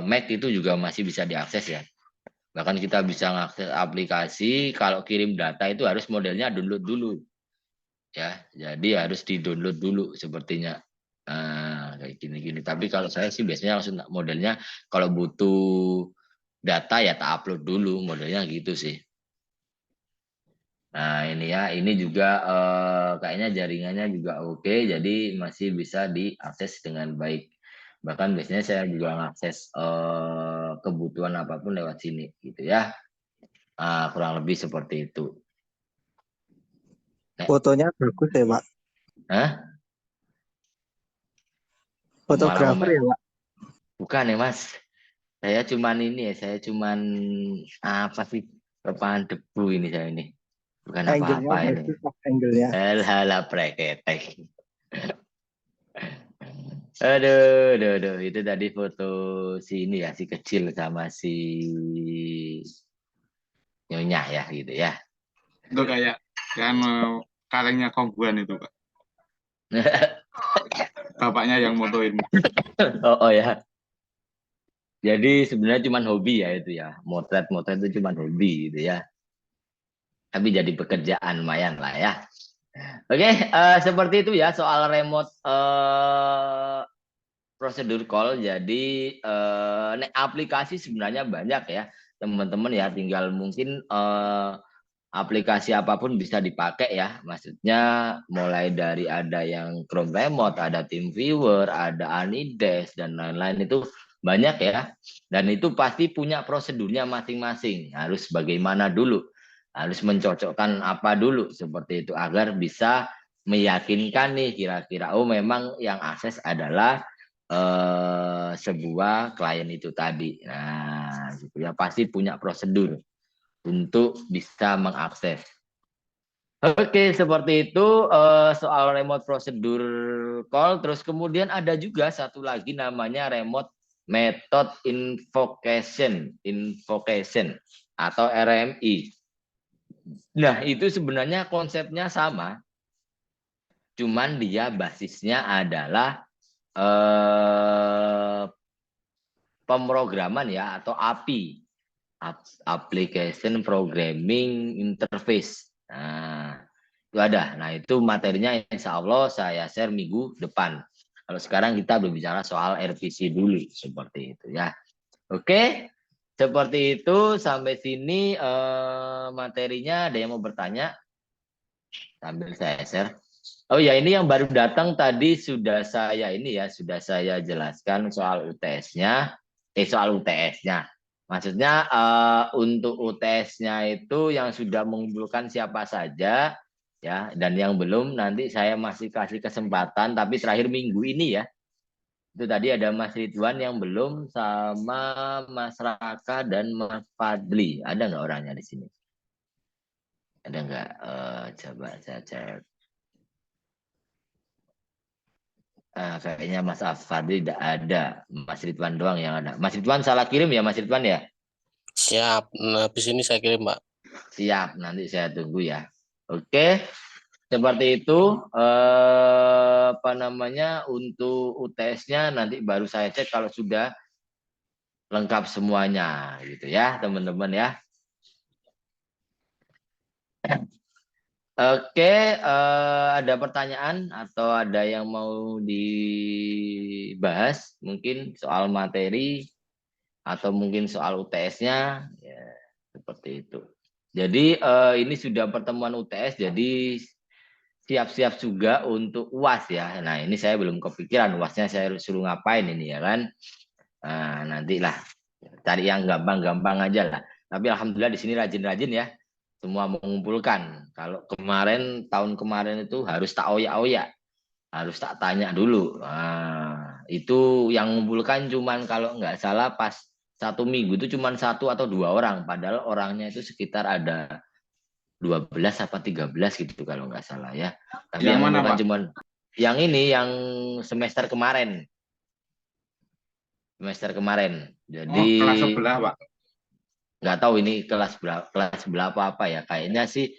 Mac itu juga masih bisa diakses ya. Bahkan kita bisa mengakses aplikasi, kalau kirim data itu harus modelnya download dulu ya. Jadi harus di-download dulu sepertinya. Nah, kayak gini-gini. Tapi kalau saya sih biasanya langsung modelnya kalau butuh data ya tak upload dulu modelnya gitu sih. Nah ini ya, ini juga kayaknya jaringannya juga oke, jadi masih bisa diakses dengan baik. Bahkan biasanya saya juga mengakses kebutuhan apapun lewat sini gitu ya. Kurang lebih seperti itu. Fotonya bagus ya, Pak. Hah? Fotografer ya, Pak. Bukan ya Mas. Saya cuman ini ya, saya cuman apa sih? Repahan debu ini saya ini. Bukan Angle-nya apa-apa ini. bagus, Pak, angle-nya. Halah preketek. Aduh, itu tadi foto si ini ya, si kecil sama si Nyonya ya gitu ya. Itu kayak kan kalengnya Kongguan itu, Pak. Bapaknya yang motoin. Oh ya. Jadi sebenarnya cuma hobi ya itu ya. Motret itu cuma hobi gitu ya. Tapi jadi pekerjaan lumayan lah ya. Oke, seperti itu ya soal remote prosedur call. Jadi aplikasi sebenarnya banyak ya teman-teman ya. Tinggal mungkin aplikasi apapun bisa dipakai ya. Maksudnya mulai dari ada yang Chrome Remote, ada TeamViewer, ada Anydesk dan lain-lain itu banyak ya. Dan itu pasti punya prosedurnya masing-masing. Harus bagaimana dulu. Harus mencocokkan apa dulu seperti itu agar bisa meyakinkan nih kira-kira oh memang yang akses adalah sebuah klien itu tadi. Nah, gitu ya pasti punya prosedur untuk bisa mengakses. Oke, seperti itu soal remote prosedur call. Terus kemudian ada juga satu lagi namanya remote method invocation atau RMI. Nah, itu sebenarnya konsepnya sama, cuman dia basisnya adalah pemrograman ya atau API, Application Programming Interface. Nah, itu ada. Nah, itu materinya insya Allah saya share minggu depan. Kalau sekarang kita berbicara soal RPC dulu, seperti itu ya. Oke, seperti itu. Sampai sini materinya. Ada yang mau bertanya? Sambil saya share. Oh ya, ini yang baru datang tadi sudah saya sudah saya jelaskan soal UTS-nya. Soal UTS-nya. Maksudnya untuk UTS-nya itu yang sudah mengumpulkan siapa saja ya dan yang belum nanti saya masih kasih kesempatan tapi terakhir minggu ini ya. Itu tadi ada Mas Ridwan yang belum sama Mas Raka dan Mas Fadli. Ada nggak orangnya di sini? Ada nggak? Coba saya cek. Kayaknya Mas Fadli tidak ada. Mas Ridwan doang yang ada. Mas Ridwan salah kirim ya Mas Ridwan ya? Siap. Nah, habis ini saya kirim, Pak. Siap, nanti saya tunggu ya. Oke, seperti itu. Apa namanya untuk UTS-nya nanti baru saya cek kalau sudah lengkap semuanya, gitu ya, teman-teman ya. Oke, ada pertanyaan atau ada yang mau dibahas? Mungkin soal materi atau mungkin soal UTS-nya, ya seperti itu. Jadi ini sudah pertemuan UTS, jadi siap-siap juga untuk UAS ya. Nah ini saya belum kepikiran UASnya saya suruh ngapain ini ya kan. Nah, nantilah cari yang gampang-gampang aja lah. Tapi alhamdulillah di sini rajin-rajin ya. Semua mengumpulkan. Kalau tahun kemarin itu harus tak oyak-oyak. Harus tak tanya dulu. Nah, itu yang mengumpulkan cuman kalau nggak salah pas 1 minggu itu cuman 1 atau 2 orang. Padahal orangnya itu sekitar ada 12 apa 13 gitu kalau nggak salah ya. Tapi Yang yang mana, mengumpulkan Pak? cuman yang ini yang semester kemarin. Semester kemarin. Jadi Oh, kelas sebelah, Pak. nggak tahu ini kelas berapa apa ya. Kayaknya sih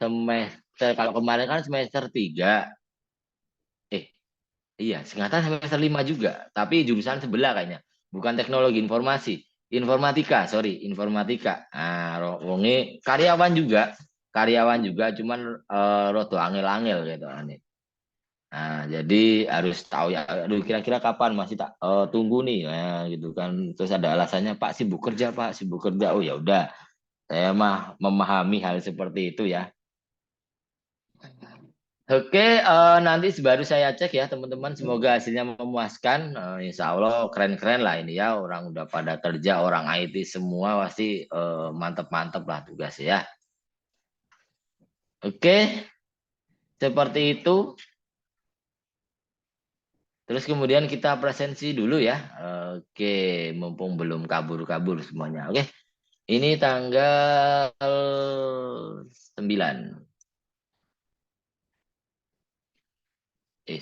semester kalau kemarin kan semester 3. Iya, singkatan semester 5 juga, tapi jurusan sebelah kayaknya. Bukan teknologi informasi, informatika, sorry, informatika. Nah, wonge karyawan juga, cuman rodo angel-angel gitu aneh. Nah, jadi harus tahu ya, aduh kira-kira kapan masih tak tunggu nih, ya, gitu kan. Terus ada alasannya Pak sibuk kerja, Pak sibuk kerja. Oh ya udah, saya mah memahami hal seperti itu ya. Oke, nanti baru saya cek ya teman-teman. Semoga hasilnya memuaskan. Insya Allah keren-keren lah ini ya. Orang udah pada kerja, orang IT semua pasti mantep-mantep lah tugas ya. Oke, seperti itu. Terus kemudian kita presensi dulu ya. Oke, mumpung belum kabur-kabur semuanya. Oke, ini tanggal 9.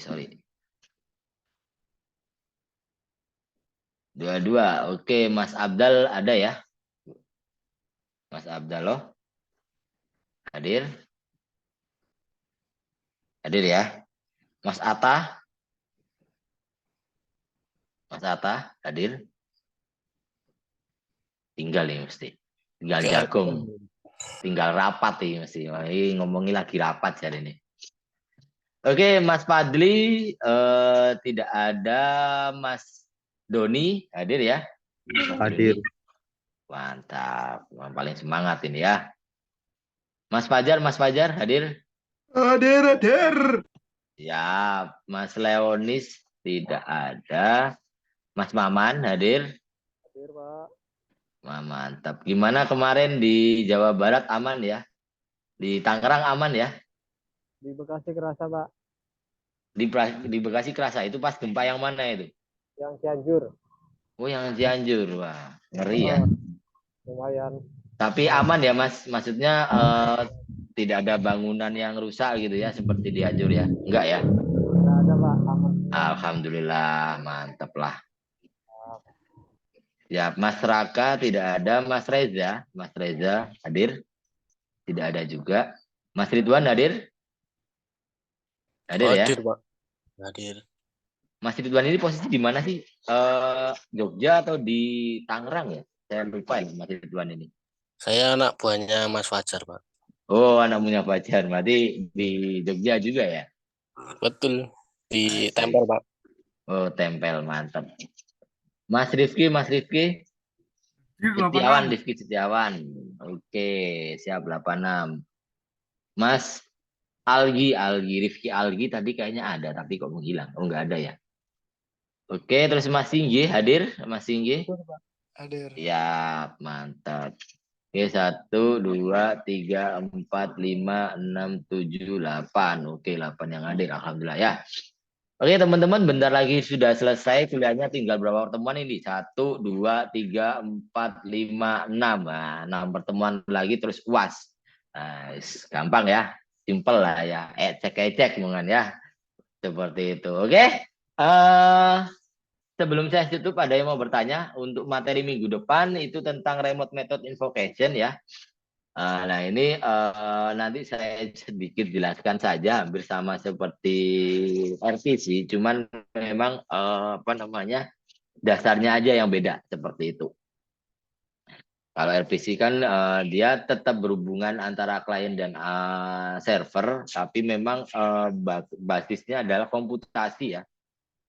Sorry. 22. Oke, Mas Abdal ada ya? Mas Abdal loh. Hadir? Hadir ya? Mas Atta? Mas Atta hadir? Tinggal nih mesti. Tinggal Nggak ada. jagung. Tinggal rapat nih mesti. Wah, ini ngomongin lagi rapat hari ini. Oke, Mas Fadli, tidak ada. Mas Doni hadir ya? Mas Hadir. Doni. Mantap, yang paling semangat ini ya. Mas Fajar hadir? Hadir. Ya, Mas Leonis tidak ada. Mas Maman hadir? Hadir, Pak. Wah, mantap. Gimana kemarin di Jawa Barat aman ya? Di Tangerang aman ya? Di Bekasi kerasa, Pak. Di Bekasi kerasa itu pas gempa yang mana itu? Yang Cianjur. Oh, yang Cianjur. Wah, ngeri ya. Lumayan. Tapi aman ya, Mas? Maksudnya tidak ada bangunan yang rusak gitu ya, seperti di Cianjur ya? Enggak ya? Nggak ada, Pak. Aman. Alhamdulillah, mantap lah. Ya, Mas Raka tidak ada. Mas Reza hadir? Tidak ada juga. Mas Ridwan hadir? Hadir ya? Hadir, Pak. Hadir. Mas Ridwan ini posisi di mana sih? Jogja atau di Tangerang ya? Saya lupa ya Mas Ridwan ini. Saya anak buahnya Mas Fajar, Pak. Oh, anak punya Fajar. Berarti di Jogja juga ya? Betul. Di Asik. tempel, Pak. Oh, tempel. Mantap. Mas Rifki. Hadir Rifki Setiawan. Oke, siap 86. Mas Rifki Algi tadi kayaknya ada, tapi kok menghilang. Oh, enggak ada ya? Oke, terus Mas Singgi hadir? Mas Singgi? Hadir. Ya, mantap. Oke, 1, 2, 3, 4, 5, 6, 7, 8. Oke, 8 yang hadir. Alhamdulillah ya. Oke, teman-teman, bentar lagi sudah selesai kuliahnya. Tinggal berapa pertemuan ini? 1, 2, 3, 4, 5, 6. Nah, 6 pertemuan lagi terus UAS. Nah, gampang ya. Simple lah ya. Cek mungkin ya. Seperti itu. Oke. Sebelum saya tutup, ada yang mau bertanya untuk materi minggu depan itu tentang remote method invocation ya. Nah ini nanti saya sedikit jelaskan saja, hampir sama seperti RPC, cuman memang dasarnya aja yang beda seperti itu. Kalau RPC kan dia tetap berhubungan antara klien dan server, tapi memang basisnya adalah komputasi ya.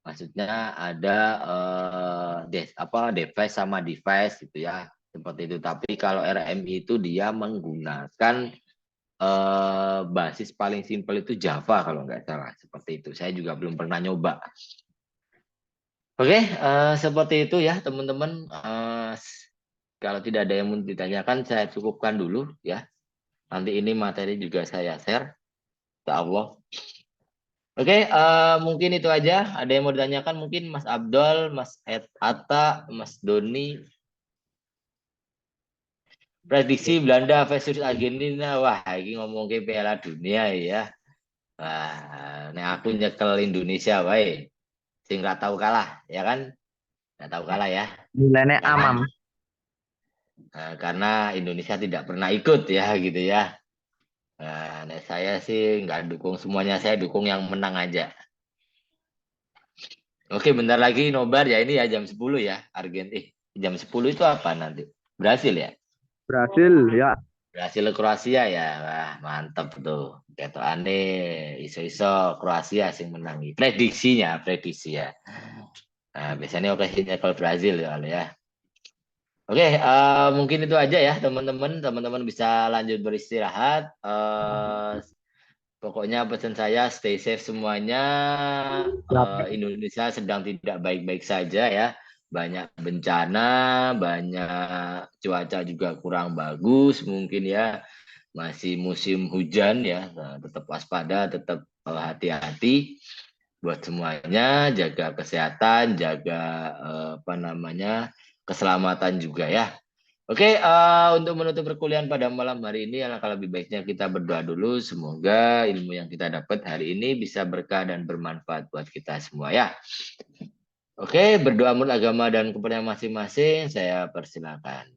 Maksudnya ada device sama device gitu ya, seperti itu. Tapi kalau RMI itu dia menggunakan basis paling simpel itu Java kalau nggak salah, seperti itu. Saya juga belum pernah nyoba. Oke, seperti itu ya teman-teman. Kalau tidak ada yang mau ditanyakan, saya cukupkan dulu ya. Nanti ini materi juga saya share, insya Allah. Oke, mungkin itu aja. Ada yang mau ditanyakan mungkin Mas Abdul, Mas Atta, Mas Doni. Prediksi Belanda versus Argentina. Wah, ini ngomong ke Piala Dunia ya. Wah, nah aku nyekel Indonesia, baik. Sing nggak tahu kalah, ya kan? Nggak tahu kalah ya. Nilainya amam. Karena Indonesia tidak pernah ikut ya, gitu ya. Nah, saya sih nggak dukung semuanya, saya dukung yang menang aja. Oke, bentar lagi nobar ya, ini ya jam 10 ya, Argentina. Jam 10 itu apa nanti? Brasil ya? Brasil, ya. Brasil Kroasia ya. Wah, mantap tuh. Keto aneh, iso-iso Kroasia sing menang. Prediksi ya. Nah, biasanya oke kalau Brasil ya. Oke, mungkin itu aja ya teman-teman. Teman-teman bisa lanjut beristirahat. Pokoknya pesan saya stay safe semuanya. Indonesia sedang tidak baik-baik saja ya. Banyak bencana, banyak cuaca juga kurang bagus mungkin ya. Masih musim hujan ya. Nah, tetap waspada, tetap hati-hati buat semuanya. Jaga kesehatan, jaga keselamatan juga ya. Oke, untuk menutup perkuliahan pada malam hari ini, alangkah lebih baiknya kita berdoa dulu. Semoga ilmu yang kita dapat hari ini bisa berkah dan bermanfaat buat kita semua ya. Oke, berdoa menurut agama dan kepercayaan masing-masing, saya persilakan.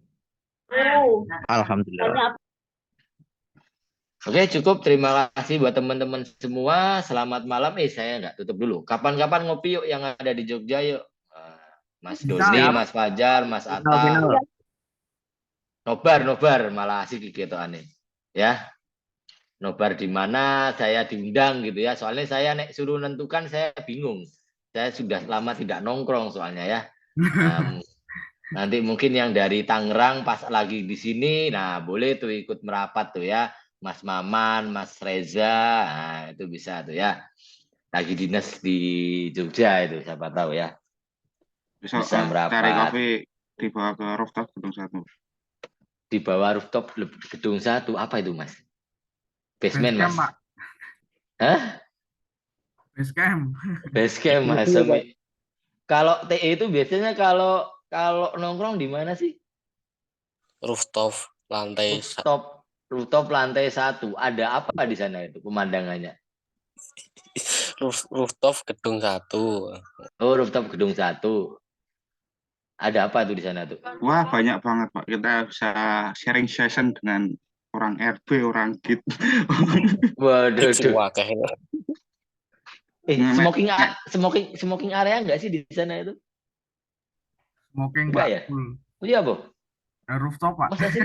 Alhamdulillah. Oke, cukup. Terima kasih buat teman-teman semua. Selamat malam. Saya nggak tutup dulu. Kapan-kapan ngopi yuk yang ada di Jogja yuk. Mas Bisa. Doni, Siap. Mas Fajar, Mas Final, Atta, final. nobar, malah asik gitu aneh. Ya, nobar di mana saya diundang gitu ya. Soalnya saya nek suruh nentukan saya bingung. Saya sudah lama tidak nongkrong soalnya ya. Nah, nanti mungkin yang dari Tangerang pas lagi di sini, nah boleh tuh ikut merapat tuh ya. Mas Maman, Mas Reza, nah, itu bisa tuh ya. Lagi dinas di Jogja itu, siapa tahu ya. Besok Bisa cari merapat kopi dibawa ke rooftop gedung 1. di bawah rooftop gedung 1. Apa itu Mas? Basement Basecamp, Mas? Pak. Hah? Basecamp. Basecamp Mas. Kalau TE itu biasanya kalau kalau nongkrong di mana sih? rooftop lantai Rooftop, rooftop lantai 1. Ada apa di sana itu pemandangannya? rooftop gedung 1. Oh, rooftop gedung 1. Ada apa tuh di sana tuh? Wah, banyak banget, Pak. Kita bisa sharing session dengan orang RB, orang GIT. Waduh, Itu duh. kayaknya. Smoking smoking area enggak sih di sana itu? Smoking, Enggak Pak. ya? Full. Oh iya, Bu. Rooftop, Pak. Masa sih?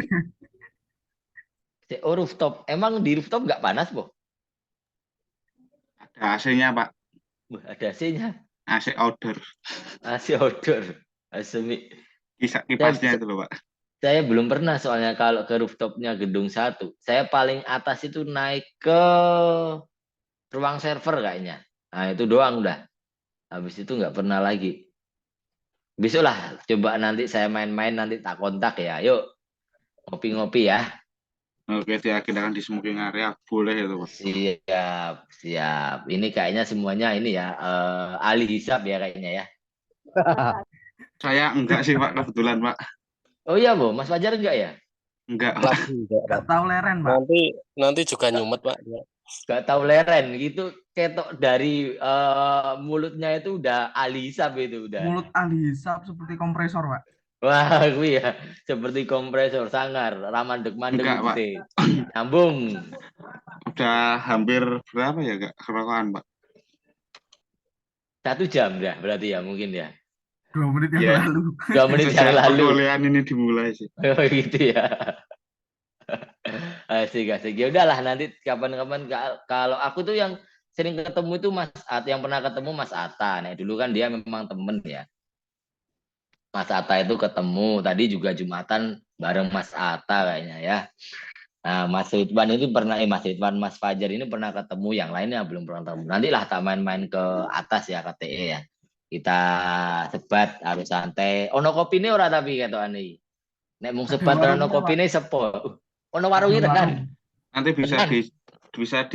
Oh, rooftop. Emang di rooftop enggak panas, Bu? Ada AC-nya, Pak. Wah, ada AC-nya. AC outdoor. AC outdoor. Asemi. Kipasnya itu loh, Pak. Saya belum pernah soalnya kalau ke rooftopnya gedung 1. Saya paling atas itu naik ke ruang server kayaknya. Nah, itu doang udah. Habis itu nggak pernah lagi. Besok lah, coba nanti saya main-main, nanti tak kontak ya. Yuk, ngopi-ngopi ya. Oke, diagendakan di smoking area. Boleh itu, Pak. Siap, siap. Ini kayaknya semuanya ini ya, ahli hisap ya kayaknya ya. Saya enggak sih, Pak. Kebetulan, Pak. Oh iya, Bu. Mas Fajar enggak ya? Enggak. Lagi enggak, Pak. Nggak tahu leren, Pak. Nanti juga nyumet, Pak. Gak tahu leren gitu. Ketok dari mulutnya itu udah ahli hisap itu udah. Mulut ahli hisap seperti kompresor, Pak. Wah, gue ya seperti kompresor sangar, ramandek-mandek Enggak, Pak. gitu. Nyambung. Udah hampir berapa ya, Kak? Kerokokan, Pak. 1 jam dah berarti ya mungkin ya. 2 menit yang Iya. lalu. 2 menit yang Sejak lalu. perkuliahan ini dimulai sih. Oh, gitu ya. Asik. Ya udahlah nanti kapan-kapan kalau aku tuh yang sering ketemu itu Mas At, yang pernah ketemu Mas Atta. Nah, dulu kan dia memang temen ya. Mas Atta itu ketemu tadi juga Jumatan bareng Mas Atta kayaknya ya. Nah, Mas Ridwan itu pernah Mas Ridwan, Mas Fajar ini pernah ketemu, yang lainnya belum pernah ketemu. Nanti lah tak main-main ke atas ya KTE ya. Kita sebat harus santai. Ono kopi ini ora tapi ketokane. Nek mung Ada sebat ono warungnya, kopi Pak. ini sepo. Ono Ada warungnya tenan. warung. Nanti Tenan. bisa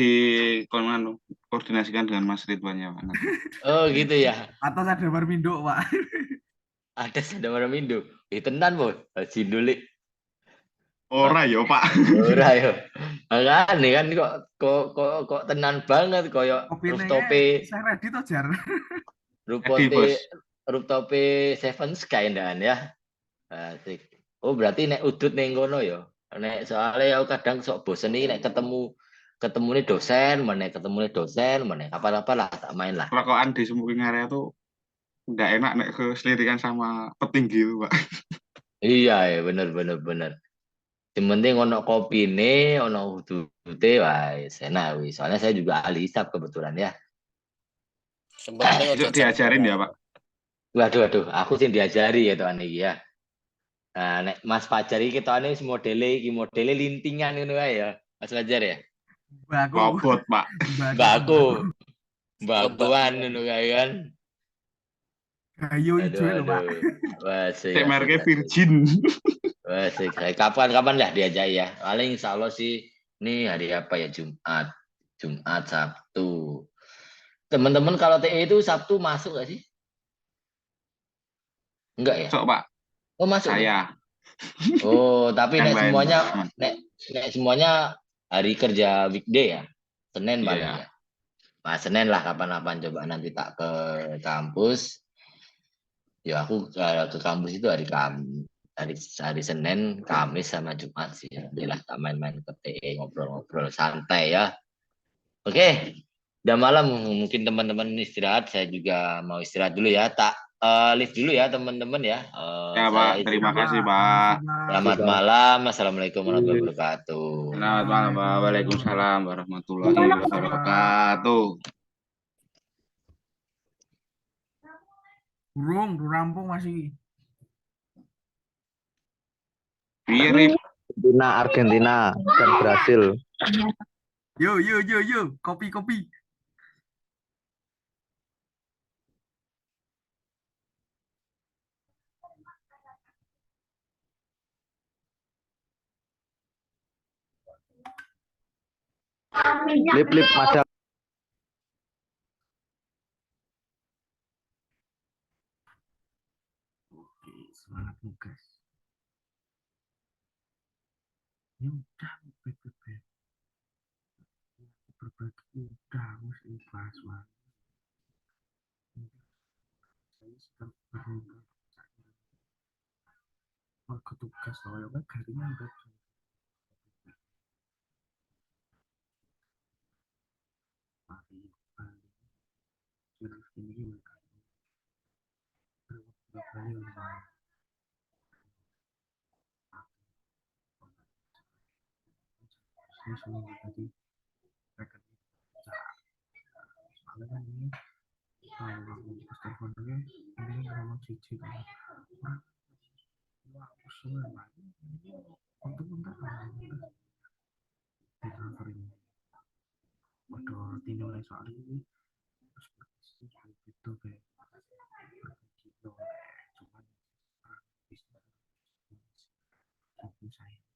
koordinasikan dengan Mas Ridwan ya, Pak. Nanti. Oh gitu ya. Atas ada Warmindo, Pak. Ada sada Mindo. Tenan, Bu. Jindulik. Ora ya, Pak. Ora yo. Makane kan kok tenan banget koyo Kopinya rooftop-e saya ready toh, Jar. Ready, Bos. rooftop-e Seven Sky ndan ya. Asik. Oh berarti nek udut ning kono ya. Nek soalnya aku kadang sok bosen iki nek ketemu nih dosen, mana apa-apa lah tak main lah. Rokokan di smoking area tuh nggak enak nek keselirikan sama petinggi itu, Pak. Iya ya bener. Yang penting ono kopi nih, ono udute, wah enak wis. Soalnya saya juga ahli hisap kebetulan ya. Sebenarnya Besok diajarin ya, Pak. Waduh, aku sih diajari ya tuan iki ya. Nah, nek Mas Fajar iki ketone modele lintingan ngono ae ya. Mas Fajar ya. Baku. Bobot, Pak. Mbakku. Mbakkuan ngono kae kan. Kayu hijau lho, Pak. Wah, Cek mereknya Virgin. wah, kapan-kapan lah diajak ya. Paling insya Allah sih ini hari apa ya, Jumat, Sabtu. Teman-teman kalau TE itu Sabtu masuk gak sih? Enggak ya? Sok, Pak. Oh, masuk. Saya. Oh, tapi Yang nek lain, semuanya Pak. nek semuanya hari kerja weekday ya. Senin paling Iya. ya. Nah, Senin lah kapan-kapan coba nanti tak ke kampus. Ya aku ke kampus itu hari hari Senin, Kamis sama Jumat sih. Alhamdulillah tak main-main ke TE, ngobrol-ngobrol santai ya. Oke, udah malam mungkin teman-teman istirahat, saya juga mau istirahat dulu ya. Tak lift dulu ya teman-teman ya. Ya Saya Pak, izin. terima kasih Terima Pak. kasih, Pak. Selamat malam. Assalamualaikum warahmatullahi wabarakatuh. Selamat malam Pak. Waalaikumsalam warahmatullahi wabarakatuh. Burung, rampung masih. Mirip. Argentina dan Brasil. Yo, kopi. Lip macam. Oke, semangat nugas. Ya udah, beb. Berbagi udah, harus ikhlas, Pak. Saya sedang bernugas. Warga tugas saya kan garingnya udah virus ini saya semua tadi rekan soalnya kan ini kalau pas teleponnya ini ngomong cici kan wah aku semua untuk di transfer ini udah tinggal soal ini terus itu kayak berbagi cuman bisnis saya